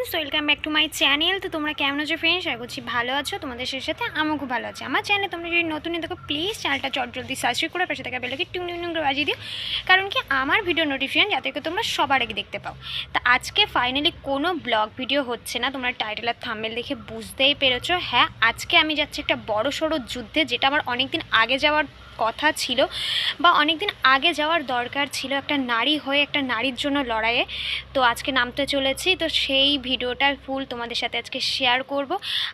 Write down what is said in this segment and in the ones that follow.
Friends, welcome back to my channel. তো তোমরা কেমন আছো ফ্রেন্ডস? আশা করছি ভালো আছো। তোমাদের সাথে আমিও খুব ভালো আছি। আমার চ্যানেলে তোমরা যদি নতুন দেখো, প্লিজ চ্যানেলটা জলদি সাবস্ক্রাইব করে পাশে থাকা বেলকে টুং টুং টুং করে বাজিয়ে দিও, কারণ কি আমার ভিডিও নোটিফিকেশন যাতে করে তোমরা সবার আগে দেখতে পাও। তা আজকে ফাইনালি কোনো ব্লগ ভিডিও হচ্ছে না, তোমরা টাইটেল আর থাম্বনেল দেখে বুঝতেই পেরেছো। হ্যাঁ, আজকে আমি যাচ্ছি একটা বড় সড়ো যুদ্ধে, যেটা আমার অনেকদিন আগে যাওয়ার কথা ছিল বা অনেকদিন আগে যাওয়ার দরকার ছিল, একটা নারী হয়ে একটা নারীর জন্য লড়াইয়ে। তো আজকে নামতে চলেছি, তো সেই ভিডিওটা ফুল তোমাদের সাথে আজকে শেয়ার করব।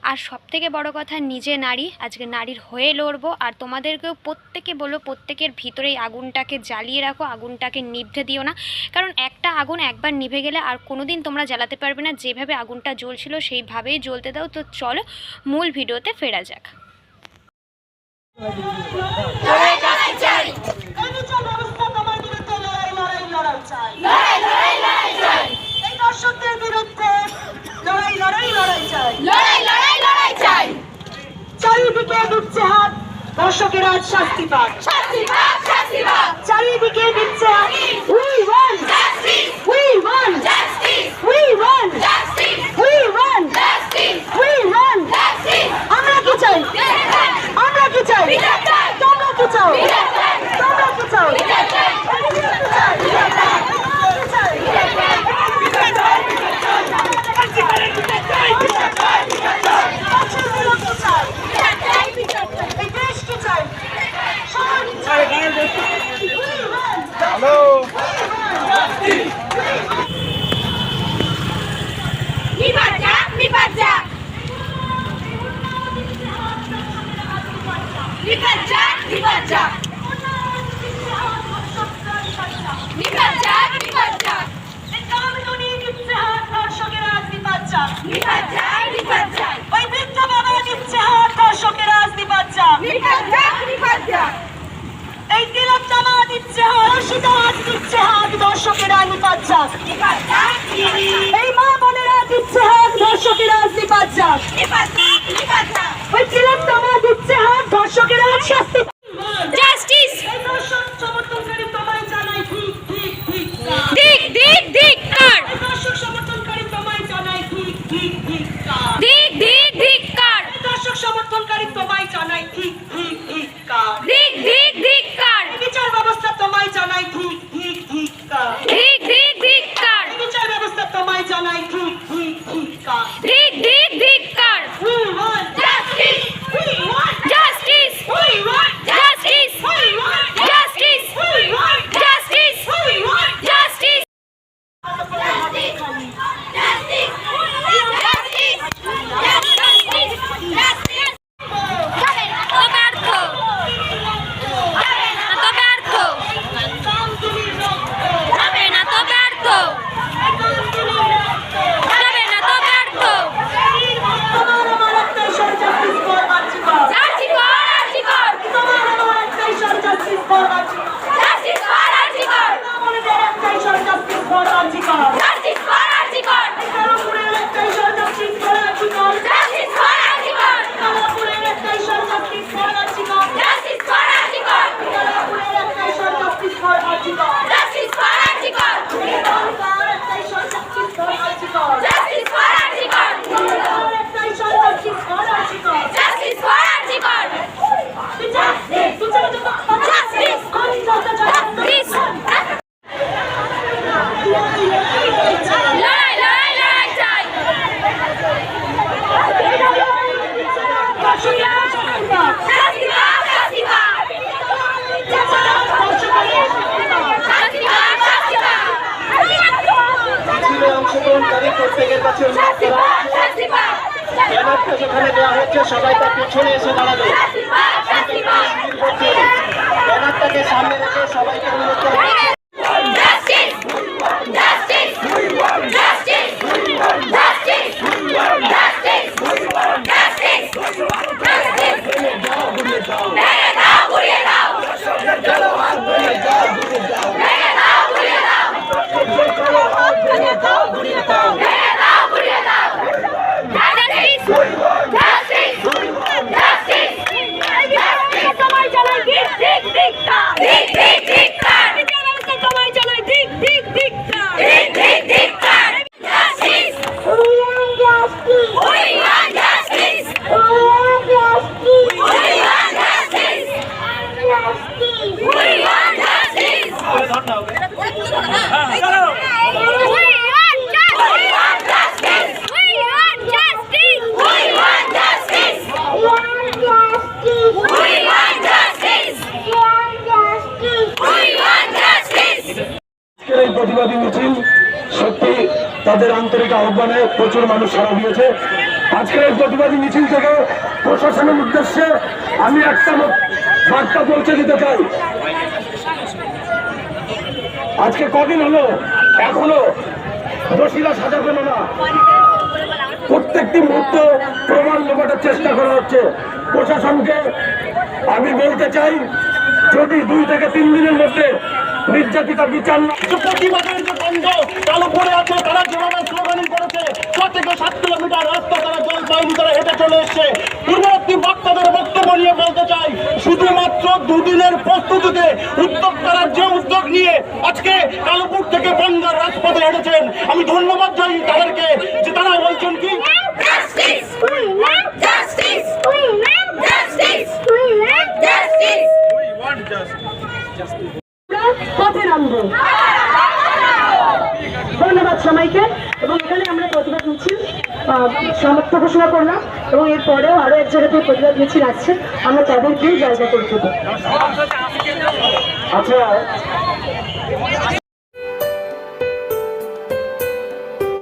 আর সবথেকে বড় কথা, নিজে নারী, আজকে নারীর হয়ে লড়বো। আর তোমাদেরকেও প্রত্যেকে বলো, প্রত্যেকের ভিতরে এই আগুনটাকে জ্বালিয়ে রাখো, আগুনটাকে নিভতে দিও না, কারণ একটা আগুন একবার নিভে গেলে আর কোনোদিন তোমরা জ্বালাতে পারবে না। যেভাবে আগুনটা জ্বলছিল সেইভাবেই জ্বলতে দাও। তো চলো মূল ভিডিওতে ফেরা যাক। চারিদিকে দিচ্ছে হাত, দর্শকেরা শাস্তি পাক, চারিদিকে দিচ্ছে হাত। We want justice, we want justice, we want justice, we want justice, we want justice। আমরা কি চাই? আমরা কি চাই? তোমরা কি চাও? তোমরা কি চাও? এই তিলক জামা দিচ্ছে হাত, রশিদা হাত দিচ্ছে হাত, দর্শকেরা নিপাত যাক। এই মা বোনেরা দিচ্ছে হাত, দর্শকেরা নিপাত যাক। ওই তিলক জামা দিচ্ছে হাত, দর্শকেরা শাস্তি জাস্টিস, এই দর্শক সমর্থনকারী তোমায় জানাই ঠিক ঠিক ঠিক দিক দিক দিক কার, এই দর্শক সমর্থনকারী তোমায় জানাই ঠিক ঠিক ঠিক দিক দিক দিক কার, এই দর্শক সমর্থনকারী তোমায় জানাই ঠিক ঠিক ঠিক দিক দিক দিক কার, বিচার ব্যবস্থা তোমায় জানাই ঠিক ঠিক ঠিক দিক দিক দিক কার, বিচার ব্যবস্থা তোমায় জানাই ঠিক ঠিক ঠিক দিক দিক দিক কার। We want justice, we want justice, we want justice, we want justice, we want justice, we want justice. প্রত্যেকের কাছে ব্যানারটা যেখানে দেওয়া হচ্ছে সবাই তার পেছনে এসে দাঁড়াবে। ব্যানারটাকে সামনে রেখে সবাইকে অনুরোধ করা Justice! আন্তরিক আহ্বানে প্রচুর মানুষ সাড়া দিয়েছে। আজকের এই প্রতিবাদী মিছিল থেকে প্রশাসনের উদ্দেশ্যে আমি একটা বার্তা পৌঁছে দিতে চাই। আজকে কদিন হলো, এখনো দোষীরা সাজা পেল না। প্রত্যেকটি মুহূর্তে প্রমাণ লোপাটার চেষ্টা করা হচ্ছে। প্রশাসনকে আমি বলতে চাই, যদি 2 থেকে 3 দিনের মধ্যে নির্যাতিতা বিচার না, প্রতিবাদের যে বন্ধ চালু করে আছে, তারা যেভাবে স্লোগানিং করেছে 6 থেকে 7 কিলোমিটার রাস্তা তারা জল পায়নি, তারা হেঁটে চলে এসছে। পূর্ববর্তী বক্তাদের বক্তব্য নিয়ে বলতে চাই, শুধুমাত্র 2 দিনের প্রস্তুতিতে উদ্যোক্তারা যে উদ্যোগ নিয়ে আজকে কালুপুর থেকে বনগাঁ রাজপথে হেঁটেছেন, আমি ধন্যবাদ জানাই তাদেরকে যে তারা বলছেন কি Justice! We want justice! We want justice! We want justice! পথে নামবো। ধন্যবাদ সবাইকে। এবং এখানে আমরা প্রতিবাদ মিছিল সমাপ্ত ঘোষণা করলাম এবং এরপরেও আরো এক জায়গা থেকে প্রতিবাদ মিছিল আসছে, আমরা তাদেরকেও জায়গা করে দেবো। আচ্ছা